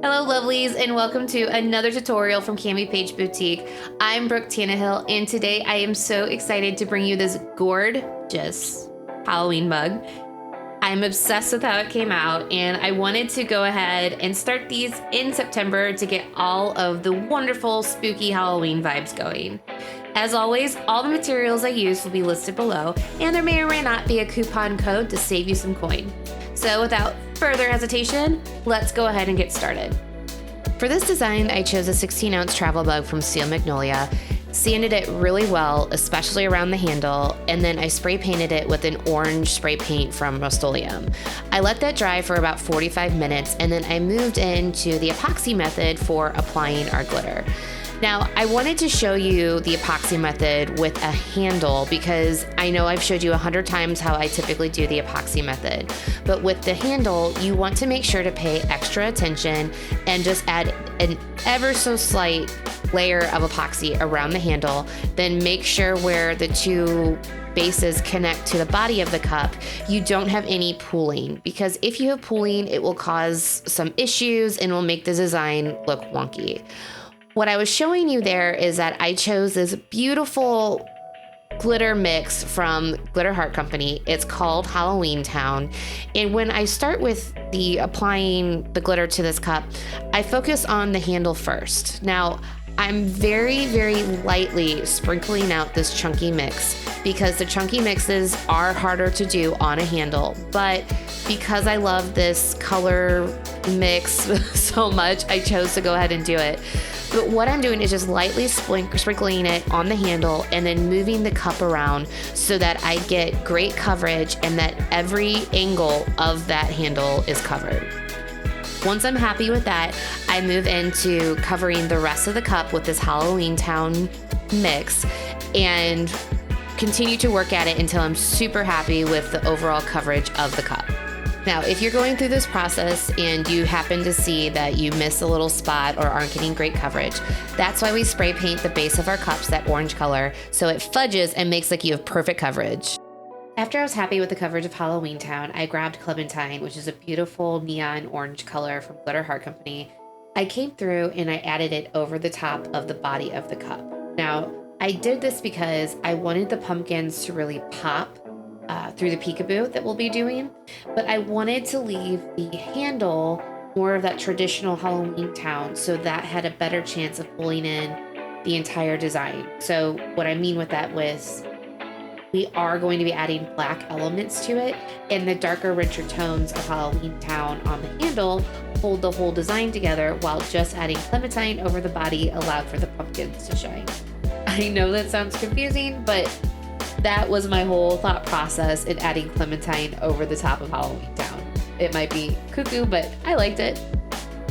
Hello lovelies and welcome to another tutorial from CamiPaige Boutique. I'm Brooke Tannehill and today I am so excited to bring you this gorgeous Halloween mug. I'm obsessed with how it came out and I wanted to go ahead and start these in September to get all of the wonderful spooky Halloween vibes going. As always, all the materials I use will be listed below and there may or may not be a coupon code to save you some coin. So without further hesitation, let's go ahead and get started. For this design, I chose a 16-ounce travel bug from Steel Magnolia, sanded it really well, especially around the handle, and then I spray painted it with an orange spray paint from Rustoleum. I let that dry for about 45 minutes, and then I moved into the epoxy method for applying our glitter. Now, I wanted to show you the epoxy method with a handle because I know I've showed you 100 times how I typically do the epoxy method. But with the handle, you want to make sure to pay extra attention and just add an ever so slight layer of epoxy around the handle. Then make sure where the two bases connect to the body of the cup, you don't have any pooling, because if you have pooling, it will cause some issues and will make the design look wonky. What I was showing you there is that I chose this beautiful glitter mix from Glitter Heart Company. It's called Halloween Town. And when I start with applying the glitter to this cup, I focus on the handle first. Now, I'm very, very lightly sprinkling out this chunky mix because the chunky mixes are harder to do on a handle. But because I love this color mix so much, I chose to go ahead and do it. But what I'm doing is just lightly sprinkling it on the handle and then moving the cup around so that I get great coverage and that every angle of that handle is covered. Once I'm happy with that, I move into covering the rest of the cup with this Halloween Town mix and continue to work at it until I'm super happy with the overall coverage of the cup. Now, if you're going through this process and you happen to see that you miss a little spot or aren't getting great coverage, that's why we spray paint the base of our cups that orange color so it fudges and makes like you have perfect coverage. After I was happy with the coverage of Halloween Town, I grabbed Clementine, which is a beautiful neon orange color from Glitter Heart Company. I came through and I added it over the top of the body of the cup. Now, I did this because I wanted the pumpkins to really pop through the peekaboo that we'll be doing, but I wanted to leave the handle more of that traditional Halloween Town so that had a better chance of pulling in the entire design. So what I mean with that was we are going to be adding black elements to it, and the darker, richer tones of Halloween Town on the handle hold the whole design together, while just adding Clementine over the body allowed for the pumpkins to shine. I know that sounds confusing, but that was my whole thought process in adding Clementine over the top of Halloween Town. It might be cuckoo, but I liked it.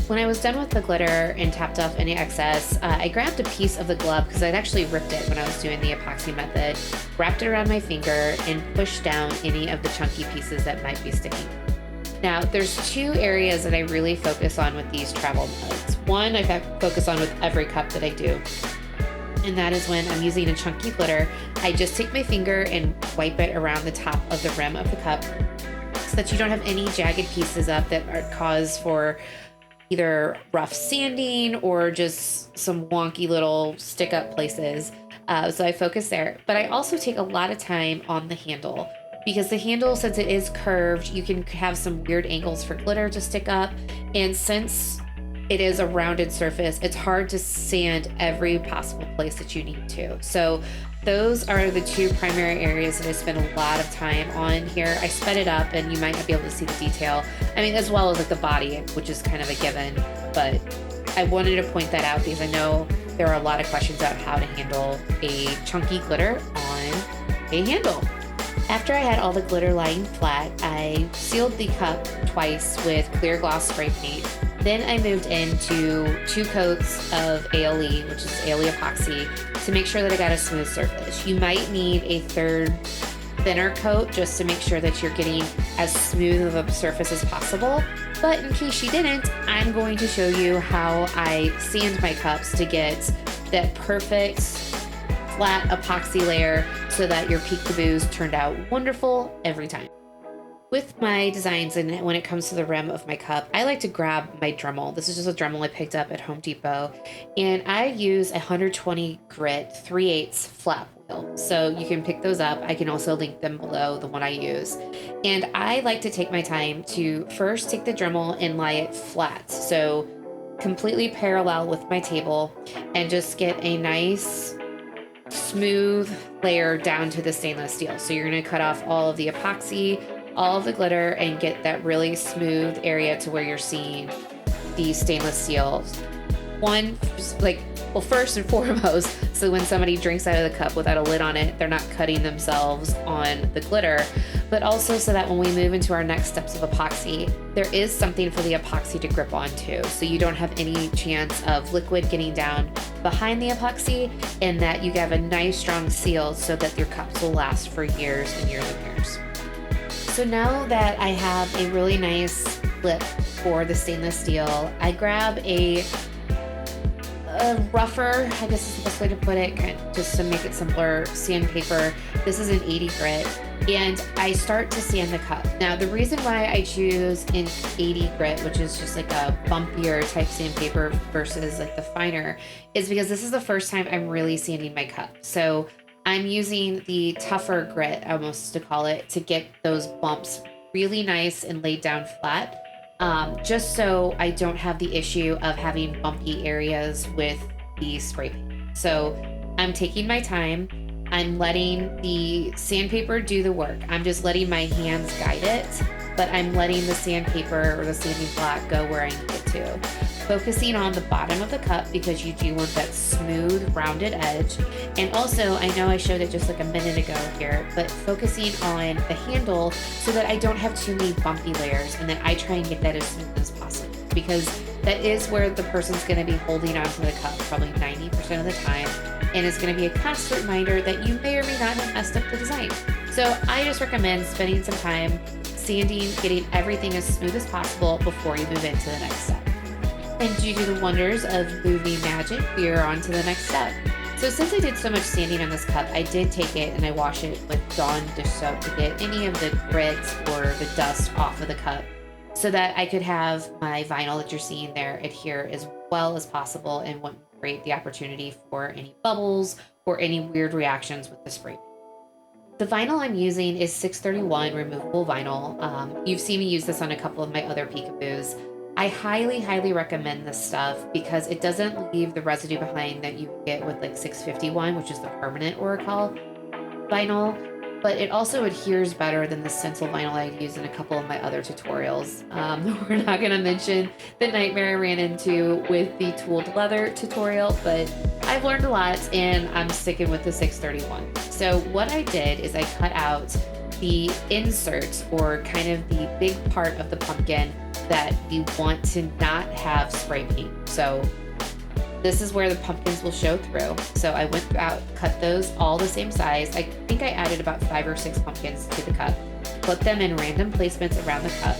When I was done with the glitter and tapped off any excess, I grabbed a piece of the glove because I'd actually ripped it when I was doing the epoxy method, wrapped it around my finger, and pushed down any of the chunky pieces that might be sticking. Now, there's two areas that I really focus on with these travel mugs. One, I focus on with every cup that I do, and that is when I'm using a chunky glitter. I just take my finger and wipe it around the top of the rim of the cup so that you don't have any jagged pieces up that are cause for either rough sanding or just some wonky little stick up places. So I focus there, but I also take a lot of time on the handle because the handle, since it is curved, you can have some weird angles for glitter to stick up. And since it is a rounded surface, it's hard to sand every possible place that you need to. So those are the two primary areas that I spend a lot of time on here. I sped it up and you might not be able to see the detail. I mean, as well as like the body, which is kind of a given, but I wanted to point that out because I know there are a lot of questions about how to handle a chunky glitter on a handle. After I had all the glitter lying flat, I sealed the cup twice with clear gloss spray paint. Then I moved into 2 coats of ALE, which is ALE epoxy, to make sure that I got a smooth surface. You might need a third thinner coat just to make sure that you're getting as smooth of a surface as possible. But in case you didn't, I'm going to show you how I sand my cups to get that perfect flat epoxy layer so that your peekaboos turned out wonderful every time. with my designs and when it comes to the rim of my cup, I like to grab my Dremel. This is just a Dremel I picked up at Home Depot, and I use a 120 grit 3/8 flat wheel. So you can pick those up. I can also link them below, the one I use. And I like to take my time to first take the Dremel and lie it flat. So completely parallel with my table, and just get a nice smooth layer down to the stainless steel. So you're going to cut off all of the epoxy, all of the glitter, and get that really smooth area to where you're seeing the stainless steel. First and foremost, so when somebody drinks out of the cup without a lid on it, they're not cutting themselves on the glitter, but also so that when we move into our next steps of epoxy, there is something for the epoxy to grip onto. So you don't have any chance of liquid getting down behind the epoxy, and that you have a nice strong seal so that your cups will last for years and years and years. So now that I have a really nice lip for the stainless steel, I grab a rougher, I guess is the best way to put it, just to make it simpler, sandpaper. This is an 80 grit, and I start to sand the cup. Now, the reason why I choose an 80 grit, which is just like a bumpier type sandpaper versus like the finer, is because this is the first time I'm really sanding my cup. So I'm using the tougher grit, almost to call it, to get those bumps really nice and laid down flat. Just so I don't have the issue of having bumpy areas with the spray paint. So I'm taking my time. I'm letting the sandpaper do the work. I'm just letting my hands guide it, but I'm letting the sandpaper or the sanding block go where I need it to. Focusing on the bottom of the cup because you do want that smooth, rounded edge. And also, I know I showed it just like a minute ago here, but focusing on the handle so that I don't have too many bumpy layers, and that I try and get that as smooth as possible, because that is where the person's going to be holding onto the cup probably 90% of the time, and it's going to be a constant reminder that you may or may not have messed up the design. So I just recommend spending some time sanding, getting everything as smooth as possible before you move into the next step. And due to the wonders of movie magic, we are on to the next step. So since I did so much sanding on this cup, I did take it and I wash it with Dawn dish soap to get any of the grit or the dust off of the cup, so that I could have my vinyl that you're seeing there adhere as well as possible and wouldn't create the opportunity for any bubbles or any weird reactions with the spray. The vinyl I'm using is 631 removable vinyl. You've seen me use this on a couple of my other peekaboos. I highly, highly recommend this stuff because it doesn't leave the residue behind that you get with like 651, which is the permanent Oracal vinyl, but it also adheres better than the stencil vinyl I use in a couple of my other tutorials. We're not going to mention the nightmare I ran into with the tooled leather tutorial, but I've learned a lot and I'm sticking with the 631. So what I did is I cut out the insert, or kind of the big part of the pumpkin that we want to not have spray paint. So this is where the pumpkins will show through. So I went out, cut those all the same size. I think I added about 5 or 6 pumpkins to the cup, put them in random placements around the cup.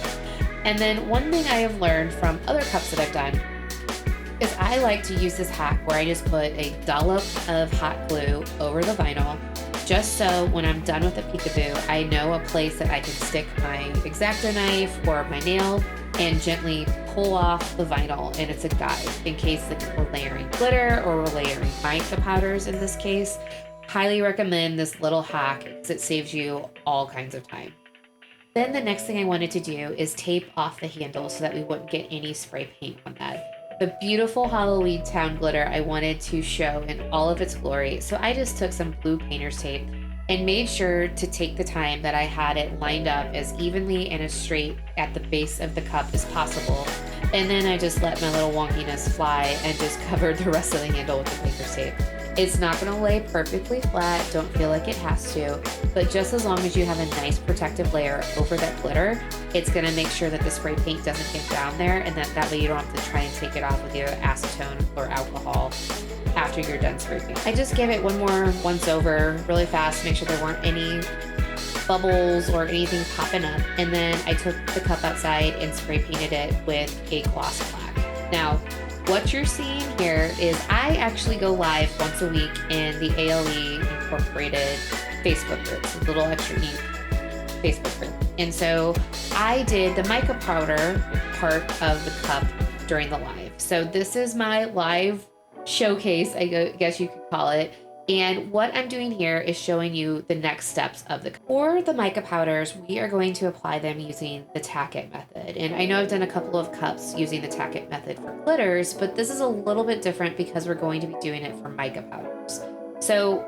And then one thing I have learned from other cups that I've done is I like to use this hack where I just put a dollop of hot glue over the vinyl, just so when I'm done with the peekaboo, I know a place that I can stick my X-Acto knife or my nail and gently pull off the vinyl, and it's a guide in case we're layering glitter or we're layering mica powders in this case. Highly recommend this little hack because it saves you all kinds of time. Then the next thing I wanted to do is tape off the handle so that we wouldn't get any spray paint on that. The beautiful Halloween Town glitter I wanted to show in all of its glory, so I just took some blue painter's tape and made sure to take the time that I had it lined up as evenly and as straight at the base of the cup as possible. And then I just let my little wonkiness fly and just covered the rest of the handle with the painter's tape. It's not going to lay perfectly flat, don't feel like it has to, but just as long as you have a nice protective layer over that glitter, it's going to make sure that the spray paint doesn't get down there, and that way you don't have to try and take it off with either acetone or alcohol after you're done spray paint. I just gave it one more once over really fast, make sure there weren't any bubbles or anything popping up, and then I took the cup outside and spray painted it with a gloss black. Now, what you're seeing here is I actually go live once a week in the ALE Incorporated Facebook group, a little extra neat Facebook group. And so I did the mica powder part of the cup during the live. So this is my live showcase, I guess you could call it. And what I'm doing here is showing you the next steps of the cup. For the mica powders, we are going to apply them using the tack it method. And I know I've done a couple of cups using the tack it method for glitters, but this is a little bit different because we're going to be doing it for mica powders. So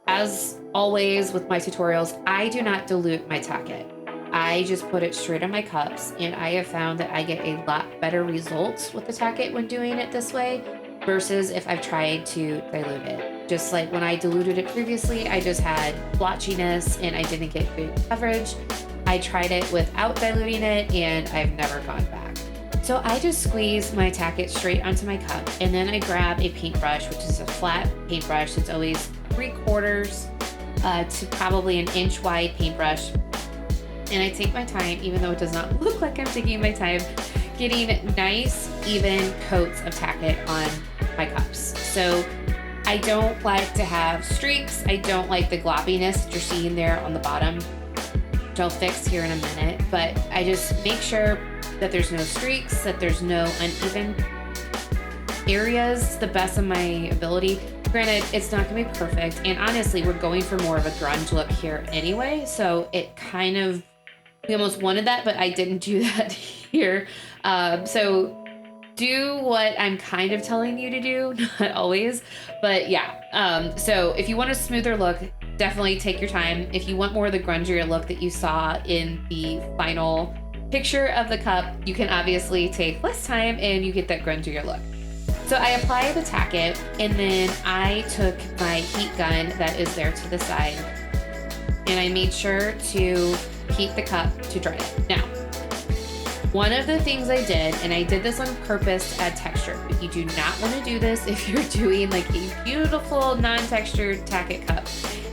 as always with my tutorials, I do not dilute my tack it. I just put it straight on my cups, and I have found that I get a lot better results with the tack it when doing it this way versus if I've tried to dilute it. Just like when I diluted it previously, I just had blotchiness and I didn't get good coverage. I tried it without diluting it and I've never gone back. So I just squeeze my tack it straight onto my cup, and then I grab a paintbrush, which is a flat paintbrush. It's always 3/4 to probably an inch wide paintbrush. And I take my time, even though it does not look like I'm taking my time, getting nice, even coats of tack it on my cups. So I don't like to have streaks. I don't like the gloppiness that you're seeing there on the bottom, which I'll fix here in a minute. But I just make sure that there's no streaks, that there's no uneven areas, the best of my ability. Granted, it's not gonna be perfect. And honestly, we're going for more of a grunge look here anyway. So it kind of, we almost wanted that, but I didn't do that here. So do what I'm kind of telling you to do, not always, but yeah. So if you want a smoother look, definitely take your time. If you want more of the grungier look that you saw in the final picture of the cup, you can obviously take less time and you get that grungier look. So I apply the tack it, and then I took my heat gun that is there to the side, and I made sure to heat the cup to dry it. Now, one of the things I did, and I did this on purpose to add texture, but you do not want to do this if you're doing like a beautiful non-textured tack it cup,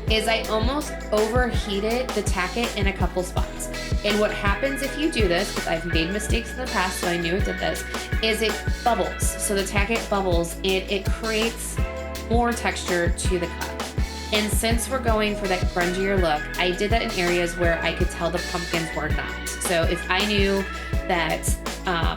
is I almost overheated the tack it in a couple spots. And what happens if you do this, because I've made mistakes in the past, so I knew it did this, is it bubbles. So the tack it bubbles, and it creates more texture to the cup. And since we're going for that grungier look, I did that in areas where I could tell the pumpkins were not. So if I knew that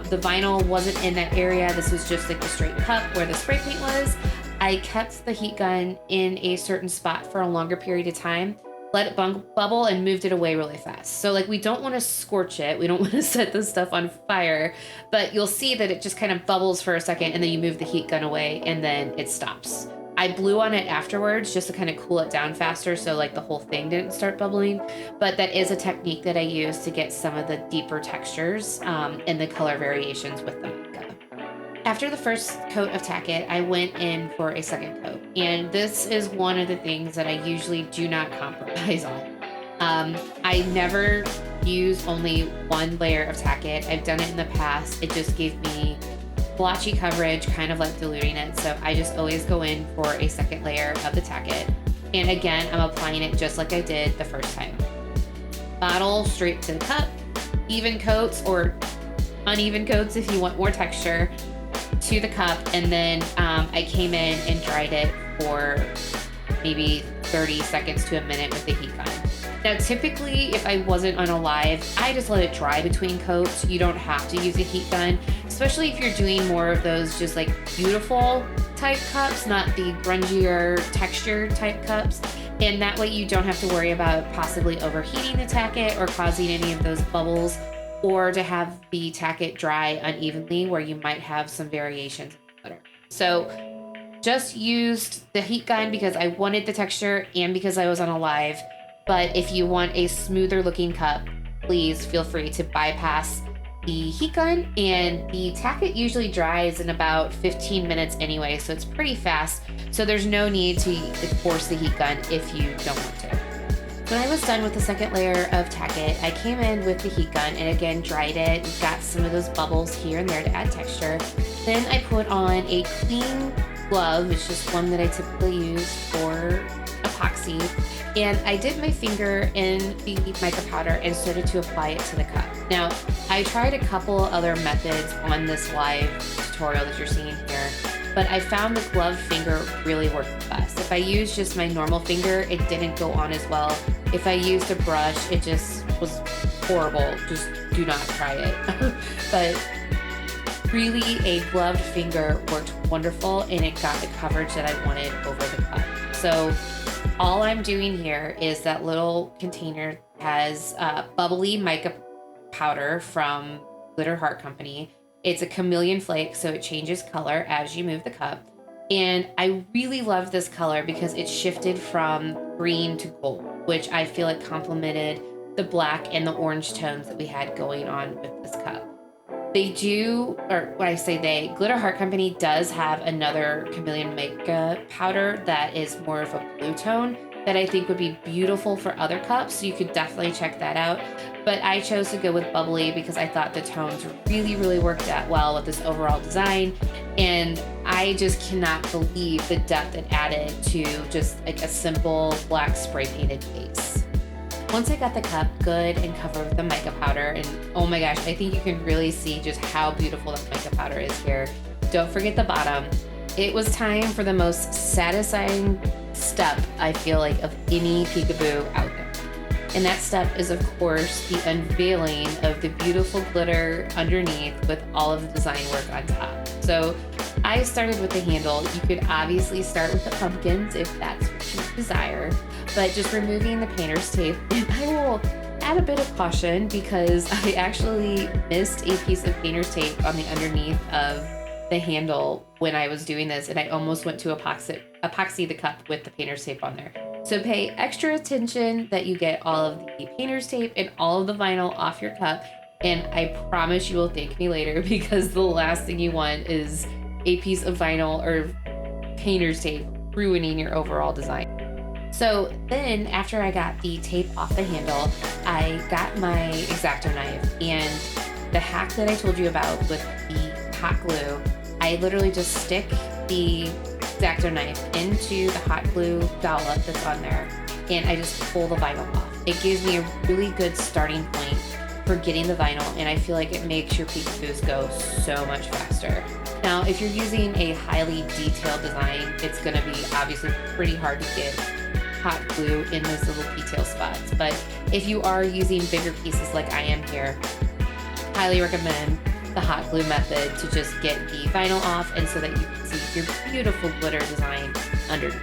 the vinyl wasn't in that area, this was just like the straight cup where the spray paint was, I kept the heat gun in a certain spot for a longer period of time, let it bubble, and moved it away really fast. So like, we don't want to scorch it. We don't want to set this stuff on fire, but you'll see that it just kind of bubbles for a second, and then you move the heat gun away, and then it stops. I blew on it afterwards just to kind of cool it down faster, so like the whole thing didn't start bubbling. But that is a technique that I use to get some of the deeper textures and the color variations with the mica. After the first coat of tack it, I went in for a second coat. And this is one of the things that I usually do not compromise on. I never use only one layer of tack it. I've done it in the past. It just gave me blotchy coverage, kind of like diluting it. So I just always go in for a second layer of the tack it. And again, I'm applying it just like I did the first time. Bottle straight to the cup, even coats or uneven coats if you want more texture to the cup. And then I came in and dried it for maybe 30 seconds to a minute with the heat gun. Now, typically, if I wasn't on a live, I just let it dry between coats. You don't have to use a heat gun, especially if you're doing more of those just like beautiful type cups, not the grungier texture type cups. And that way you don't have to worry about possibly overheating the tack it or causing any of those bubbles, or to have the tack it dry unevenly where you might have some variations in glitter. So just used the heat gun because I wanted the texture and because I was on a live. But if you want a smoother looking cup, please feel free to bypass the heat gun. And the tack it usually dries in about 15 minutes anyway, so it's pretty fast. So there's no need to force the heat gun if you don't want to. When I was done with the second layer of tack it, I came in with the heat gun and again dried it, got some of those bubbles here and there to add texture. Then I put on a clean glove. It's just one that I typically use for epoxy. And I dipped my finger in the mica powder and started to apply it to the cup. Now, I tried a couple other methods on this live tutorial that you're seeing here, but I found the glove finger really worked the best. If I used just my normal finger, it didn't go on as well. If I used a brush, it just was horrible. Just do not try it. But really, a gloved finger worked wonderful, and it got the coverage that I wanted over the cup. So all I'm doing here is that little container has Bubbly Mica Powder from Glitter Heart Company. It's a chameleon flake, so it changes color as you move the cup. And I really love this color because it shifted from green to gold, which I feel like complemented the black and the orange tones that we had going on with this cup. They do, or when I say they, Glitter Heart Company does have another chameleon mica powder that is more of a blue tone that I think would be beautiful for other cups, so you could definitely check that out. But I chose to go with Bubbly because I thought the tones really worked out well with this overall design, and I just cannot believe the depth it added to just like a simple black spray painted base. Once I got the cup good and covered with the mica powder, and oh my gosh, I think you can really see just how beautiful the mica powder is here. Don't forget the bottom. It was time for the most satisfying step, I feel like, of any peekaboo out there. And that step is, of course, the unveiling of the beautiful glitter underneath with all of the design work on top. So I started with the handle. You could obviously start with the pumpkins if that's what you desire, but just removing the painter's tape. And I will add a bit of caution because I actually missed a piece of painter's tape on the underneath of the handle when I was doing this, and I almost went to epoxy the cup with the painter's tape on there. So pay extra attention that you get all of the painter's tape and all of the vinyl off your cup, and I promise you will thank me later, because the last thing you want is a piece of vinyl or painter's tape ruining your overall design. So then after I got the tape off the handle, I got my X-Acto knife, and the hack that I told you about with the hot glue, I literally just stick the X-Acto knife into the hot glue dollop that's on there, and I just pull the vinyl off. It gives me a really good starting point for getting the vinyl, and I feel like it makes your peekaboos go so much faster. Now, if you're using a highly detailed design, it's going to be obviously pretty hard to get hot glue in those little detail spots. But if you are using bigger pieces like I am here, highly recommend the hot glue method to just get the vinyl off, and so that you can see your beautiful glitter design underneath.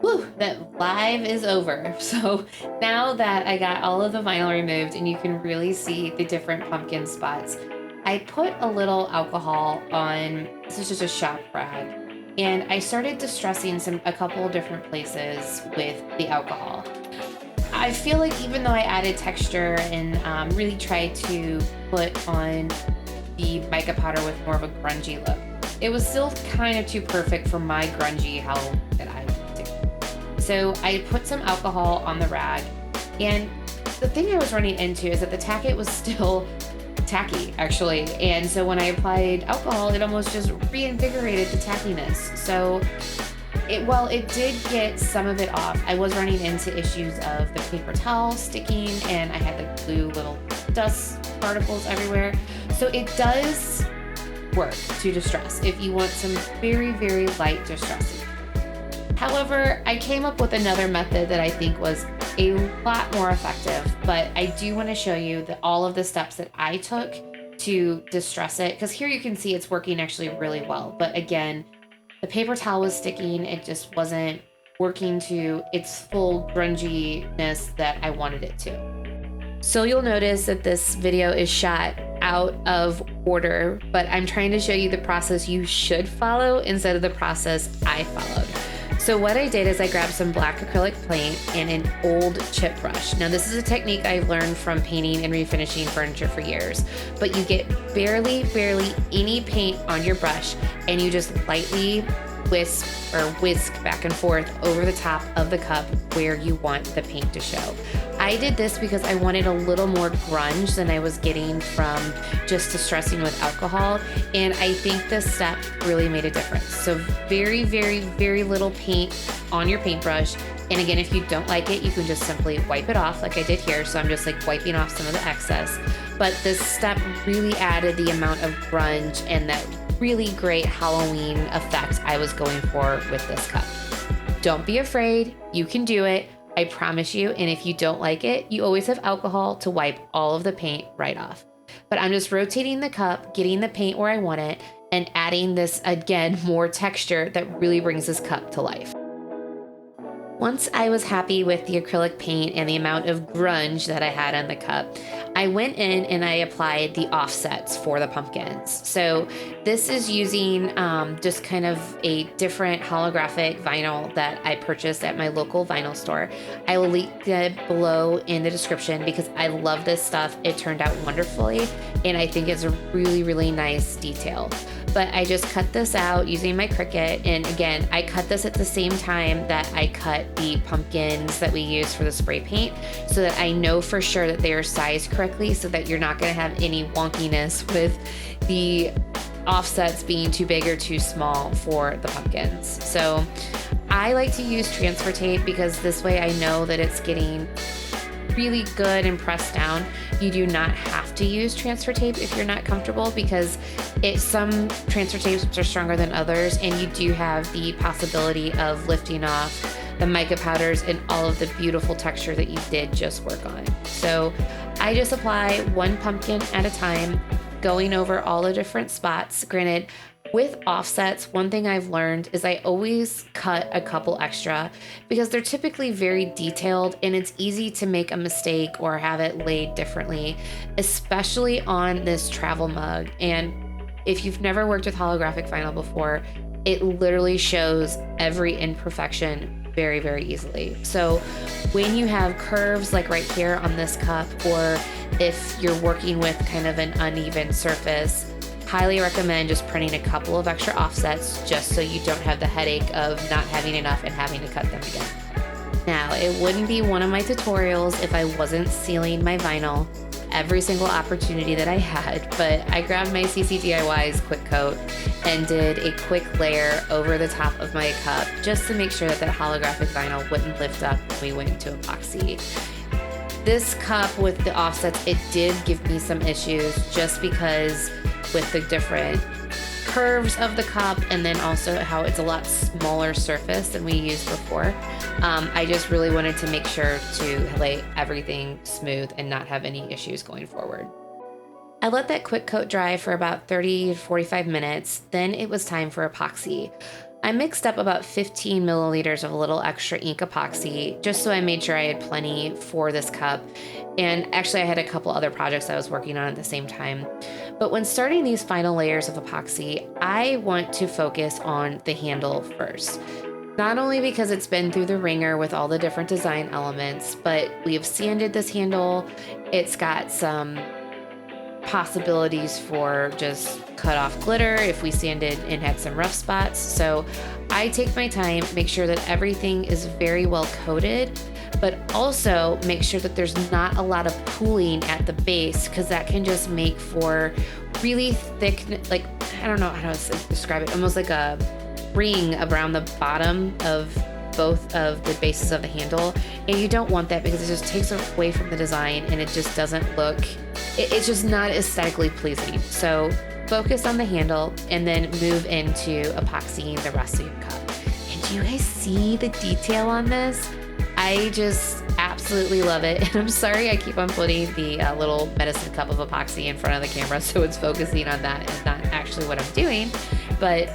Whew, that live is over. So now that I got all of the vinyl removed and you can really see the different pumpkin spots, I put a little alcohol on, this is just a shop rag, and I started distressing a couple of different places with the alcohol. I feel like even though I added texture and really tried to put on the mica powder with more of a grungy look, it was still kind of too perfect for my grungy Halloween that I want to. So I put some alcohol on the rag, and the thing I was running into is that the tacky was still tacky, actually. And so when I applied alcohol, it almost just reinvigorated the tackiness. So while it did get some of it off, I was running into issues of the paper towel sticking, and I had the glue little dust particles everywhere. So it does work to distress if you want some very, very light distressing. However, I came up with another method that I think was a lot more effective, but I do want to show you all of the steps that I took to distress it, because here you can see it's working actually really well. But again, the paper towel was sticking, it just wasn't working to its full grunginess that I wanted it to. So you'll notice that this video is shot out of order, but I'm trying to show you the process you should follow instead of the process I followed. So what I did is I grabbed some black acrylic paint and an old chip brush. Now this is a technique I've learned from painting and refinishing furniture for years, but you get barely any paint on your brush, and you just lightly whisk back and forth over the top of the cup where you want the paint to show. I did this because I wanted a little more grunge than I was getting from just distressing with alcohol, and I think this step really made a difference. So very, very, very little paint on your paintbrush. And again, if you don't like it, you can just simply wipe it off like I did here. So I'm just like wiping off some of the excess. But this step really added the amount of grunge and that really great Halloween effect I was going for with this cup. Don't be afraid, you can do it, I promise you. And if you don't like it, you always have alcohol to wipe all of the paint right off. But I'm just rotating the cup, getting the paint where I want it, and adding this, again, more texture that really brings this cup to life. Once I was happy with the acrylic paint and the amount of grunge that I had on the cup, I went in and I applied the offsets for the pumpkins. So this is using just kind of a different holographic vinyl that I purchased at my local vinyl store. I will link it below in the description because I love this stuff. It turned out wonderfully, and I think it's a really, really nice detail. But I just cut this out using my Cricut. And again, I cut this at the same time that I cut the pumpkins that we use for the spray paint so that I know for sure that they are sized correctly so that you're not gonna have any wonkiness with the offsets being too big or too small for the pumpkins. So I like to use transfer tape because this way I know that it's getting really good and pressed down. You do not have to use transfer tape if you're not comfortable because some transfer tapes are stronger than others, and you do have the possibility of lifting off the mica powders and all of the beautiful texture that you did just work on. So I just apply one pumpkin at a time, going over all the different spots. Granted, with offsets, one thing I've learned is I always cut a couple extra because they're typically very detailed and it's easy to make a mistake or have it laid differently, especially on this travel mug. And if you've never worked with holographic vinyl before, it literally shows every imperfection very, very easily. So when you have curves like right here on this cup, or if you're working with kind of an uneven surface, highly recommend just printing a couple of extra offsets just so you don't have the headache of not having enough and having to cut them again. Now, it wouldn't be one of my tutorials if I wasn't sealing my vinyl every single opportunity that I had, but I grabbed my CC DIY's quick coat and did a quick layer over the top of my cup just to make sure that that holographic vinyl wouldn't lift up when we went to epoxy. This cup with the offsets, it did give me some issues just because with the different curves of the cup and then also how it's a lot smaller surface than we used before. I just really wanted to make sure to lay everything smooth and not have any issues going forward. I let that quick coat dry for about 30 to 45 minutes. Then it was time for epoxy. I mixed up about 15 milliliters of a little extra ink epoxy just so I made sure I had plenty for this cup. And actually I had a couple other projects I was working on at the same time. But when starting these final layers of epoxy, I want to focus on the handle first. Not only because it's been through the ringer with all the different design elements, but we have sanded this handle. It's got some possibilities for just cut off glitter if we sanded and had some rough spots. So I take my time, make sure that everything is very well coated, but also make sure that there's not a lot of pooling at the base because that can just make for really thick, like, I don't know how to describe it, almost like a ring around the bottom of both of the bases of the handle. And you don't want that because it just takes away from the design and it just doesn't look, it's just not aesthetically pleasing. So focus on the handle and then move into epoxying the rest of your cup. And do you guys see the detail on this? I just absolutely love it. And I'm sorry I keep on putting the little medicine cup of epoxy in front of the camera so it's focusing on that and not actually what I'm doing. But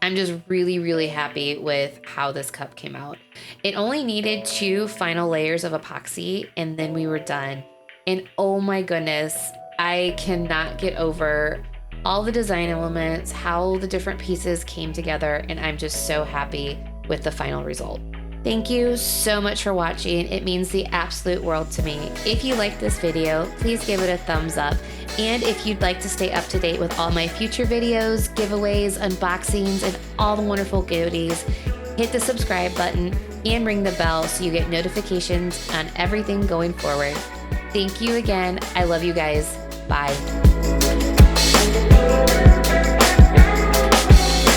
I'm just really, really happy with how this cup came out. It only needed 2 final layers of epoxy and then we were done. And oh my goodness, I cannot get over all the design elements, how the different pieces came together, and I'm just so happy with the final result. Thank you so much for watching. It means the absolute world to me. If you liked this video, please give it a thumbs up. And if you'd like to stay up to date with all my future videos, giveaways, unboxings, and all the wonderful goodies, hit the subscribe button and ring the bell so you get notifications on everything going forward. Thank you again. I love you guys. Bye.